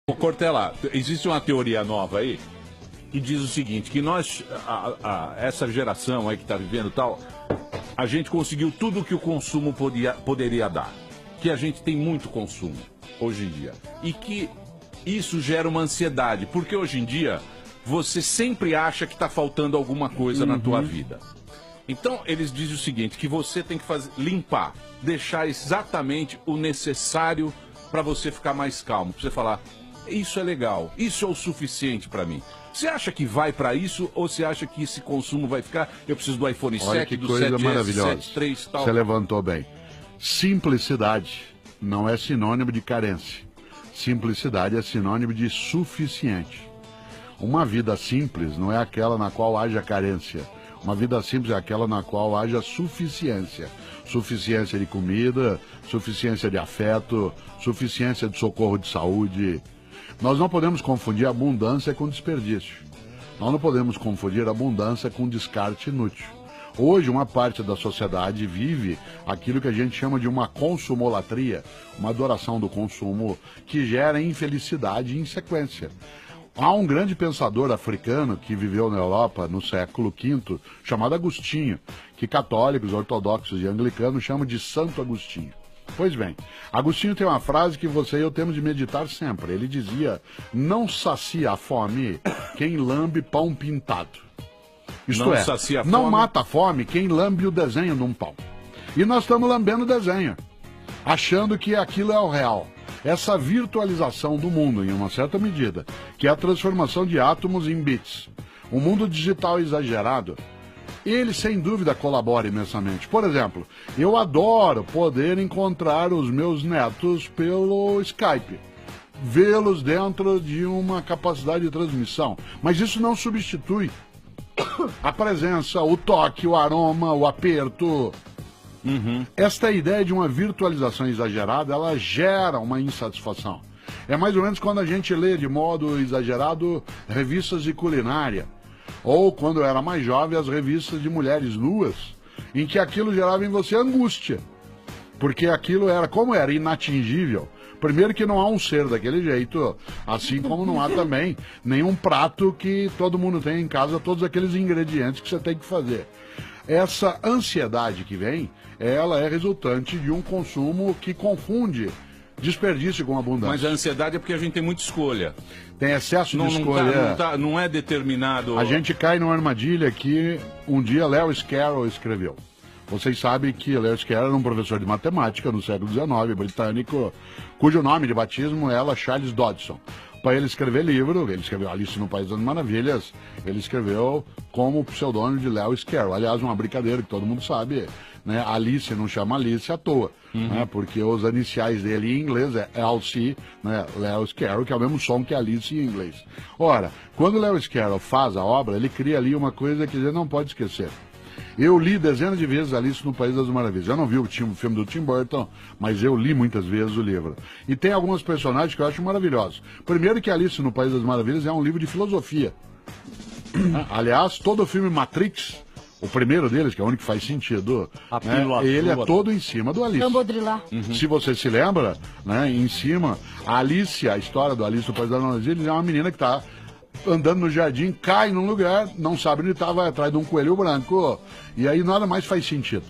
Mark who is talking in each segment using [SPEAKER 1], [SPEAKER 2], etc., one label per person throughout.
[SPEAKER 1] Ô, Cortella, existe uma teoria nova aí que diz o seguinte, que nós, essa geração aí que está vivendo tal, a gente conseguiu tudo o que o consumo poderia dar. Que a gente tem muito consumo hoje em dia. E que isso gera uma ansiedade, porque hoje em dia você sempre acha que está faltando alguma coisa na tua vida. Então, eles dizem o seguinte, que você tem que limpar, deixar exatamente o necessário para você ficar mais calmo, para você falar, isso é legal, isso é o suficiente para mim. Você acha que vai para isso ou você acha que esse consumo vai ficar, eu preciso do iPhone 7, do 7S, 7, 3 tal?
[SPEAKER 2] Você levantou bem. Simplicidade não é sinônimo de carência. Simplicidade é sinônimo de suficiente. Uma vida simples não é aquela na qual haja carência. Uma vida simples é aquela na qual haja suficiência. Suficiência de comida, suficiência de afeto, suficiência de socorro de saúde. Nós não podemos confundir abundância com desperdício. Nós não podemos confundir abundância com descarte inútil. Hoje, uma parte da sociedade vive aquilo que a gente chama de uma consumolatria, uma adoração do consumo que gera infelicidade em sequência. Há um grande pensador africano que viveu na Europa no século V, chamado Agostinho, que católicos, ortodoxos e anglicanos chamam de Santo Agostinho. Pois bem, Agostinho tem uma frase que você e eu temos de meditar sempre. Ele dizia, não sacia a fome quem lambe pão pintado. Isto
[SPEAKER 1] Não
[SPEAKER 2] é,
[SPEAKER 1] sacia a
[SPEAKER 2] não
[SPEAKER 1] fome.
[SPEAKER 2] mata a fome quem lambe o desenho num pão. E nós estamos lambendo o desenho, achando que aquilo é o real. Essa virtualização do mundo, em uma certa medida, que é a transformação de átomos em bits. Um mundo digital exagerado, ele sem dúvida colabora imensamente. Por exemplo, eu adoro poder encontrar os meus netos pelo Skype, vê-los dentro de uma capacidade de transmissão. Mas isso não substitui a presença, o toque, o aroma, o aperto. Esta ideia de uma virtualização exagerada, ela gera uma insatisfação. É mais ou menos quando a gente lê de modo exagerado revistas de culinária, ou quando eu era mais jovem, as revistas de mulheres nuas, em que aquilo gerava em você angústia, porque aquilo era, como era inatingível. Primeiro que não há um ser daquele jeito, assim como não há também nenhum prato que todo mundo tem em casa, todos aqueles ingredientes que você tem que fazer. Essa ansiedade que vem, ela é resultante de um consumo que confunde desperdício com abundância.
[SPEAKER 1] Mas a ansiedade é porque a gente tem muita escolha.
[SPEAKER 2] Tem excesso de escolha.
[SPEAKER 1] Não é determinado.
[SPEAKER 2] A gente cai numa armadilha que um dia Lewis Carroll escreveu. Vocês sabem que Lewis Carroll era um professor de matemática no século XIX, britânico, cujo nome de batismo era Charles Dodson. Para ele escrever livro, ele escreveu Alice no País das Maravilhas, ele escreveu como pseudônimo de Lewis Carroll. Aliás, uma brincadeira que todo mundo sabe, né? Alice não chama Alice à toa, né? Porque os iniciais dele em inglês é LC, né? Lewis Carroll, que é o mesmo som que Alice em inglês. Ora, quando Lewis Carroll faz a obra, ele cria ali uma coisa que ele não pode esquecer. Eu li dezenas de vezes Alice no País das Maravilhas. Eu não vi o filme do Tim Burton, mas eu li muitas vezes o livro. E tem alguns personagens que eu acho maravilhosos. Primeiro que Alice no País das Maravilhas é um livro de filosofia. Aliás, todo o filme Matrix, o primeiro deles, que é o único que faz sentido, né, ele é todo em cima do Alice. Se você se lembra, né, em cima, a Alice, a história do Alice no País das Maravilhas, é uma menina que está andando no jardim, cai num lugar, não sabe onde está, vai atrás de um coelho branco, e aí nada mais faz sentido.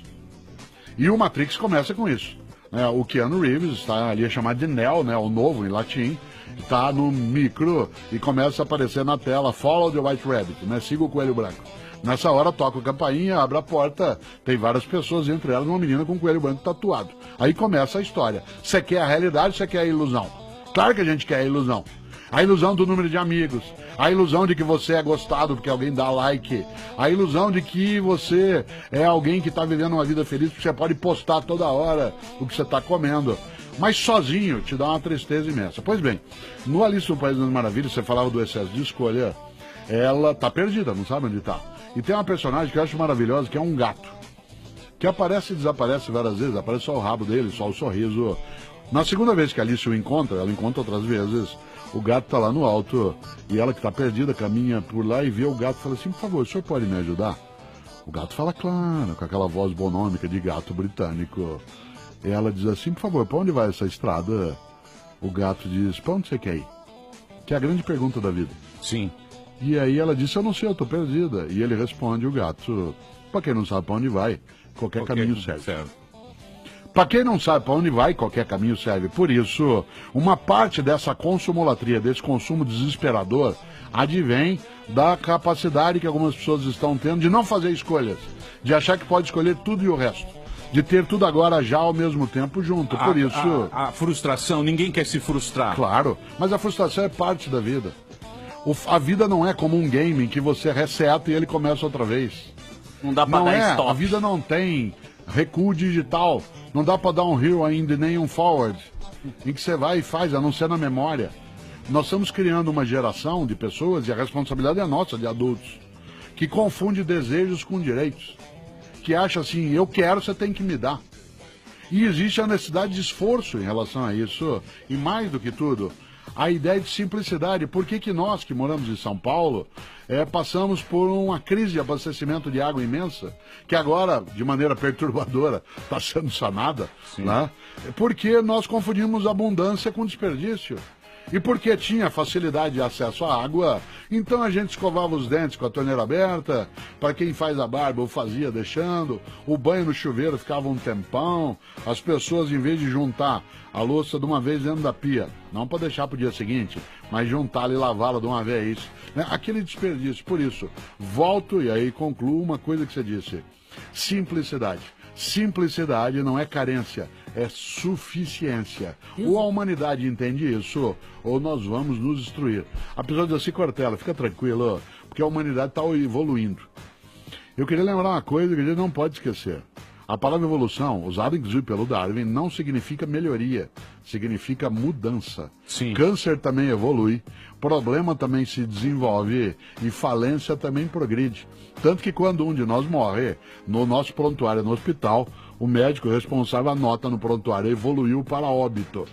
[SPEAKER 2] E o Matrix começa com isso. Né? O Keanu Reeves está ali, é chamado de Neo, né, o novo em latim, está no micro e começa a aparecer na tela, follow the white rabbit, né, siga o coelho branco. Nessa hora toca a campainha, abre a porta, tem várias pessoas, entre elas uma menina com um coelho branco tatuado. Aí começa a história. Você quer a realidade, você quer a ilusão? Claro que a gente quer a ilusão. A ilusão do número de amigos, a ilusão de que você é gostado porque alguém dá like, a ilusão de que você é alguém que está vivendo uma vida feliz porque você pode postar toda hora o que você está comendo. Mas sozinho te dá uma tristeza imensa. Pois bem, no Alice no País das Maravilhas, você falava do excesso de escolha, ela está perdida, não sabe onde está. E tem uma personagem que eu acho maravilhosa, que é um gato, que aparece e desaparece várias vezes, aparece só o rabo dele, só o sorriso. Na segunda vez que a Alice o encontra, ela encontra outras vezes, o gato está lá no alto e ela que está perdida caminha por lá e vê o gato e fala assim, por favor, o senhor pode me ajudar? O gato fala, claro, com aquela voz bonômica de gato britânico. E ela diz assim, por favor, para onde vai essa estrada? O gato diz, para onde você quer ir? que é a grande pergunta da vida.
[SPEAKER 1] Sim.
[SPEAKER 2] E aí ela disse, eu não sei, eu tô perdida. E ele responde, o gato, pra quem não sabe pra onde vai, qualquer caminho serve. Para quem não sabe para onde vai, qualquer caminho serve. Por isso, uma parte dessa consumolatria, desse consumo desesperador, advém da capacidade que algumas pessoas estão tendo de não fazer escolhas, de achar que pode escolher tudo e o resto, de ter tudo agora já ao mesmo tempo junto. Por isso...
[SPEAKER 1] A frustração, ninguém quer se frustrar.
[SPEAKER 2] Claro, mas a frustração é parte da vida. A vida não é como um game em que você reseta e ele começa outra vez.
[SPEAKER 3] Não dá para dar stop.
[SPEAKER 2] A vida não tem recuo digital. Não dá para dar um hero ainda nem um forward, em que você vai e faz, a não ser na memória. Nós estamos criando uma geração de pessoas, e a responsabilidade é nossa, de adultos, que confunde desejos com direitos. Que acha assim, eu quero, você tem que me dar. E existe a necessidade de esforço em relação a isso. E mais do que tudo, a ideia de simplicidade. Por que nós, que moramos em São Paulo, passamos por uma crise de abastecimento de água imensa, que agora, de maneira perturbadora, está sendo sanada, né? Porque nós confundimos abundância com desperdício. E porque tinha facilidade de acesso à água, então a gente escovava os dentes com a torneira aberta, para quem faz a barba eu fazia deixando, o banho no chuveiro ficava um tempão, as pessoas em vez de juntar a louça de uma vez dentro da pia, não para deixar para o dia seguinte, mas juntá-la e lavá-la de uma vez, né? Aquele desperdício. Por isso, volto e aí concluo uma coisa que você disse, simplicidade. Simplicidade não é carência, é suficiência. Ou a humanidade entende isso, ou nós vamos nos destruir. Apesar de assim, Cortella, fica tranquilo, porque a humanidade está evoluindo. Eu queria lembrar uma coisa que a gente não pode esquecer. A palavra evolução, usada inclusive pelo Darwin, não significa melhoria, significa mudança.
[SPEAKER 1] Sim.
[SPEAKER 2] Câncer também evolui, problema também se desenvolve e falência também progride. Tanto que quando um de nós morre, no nosso prontuário no hospital, o médico responsável anota no prontuário, evoluiu para óbito.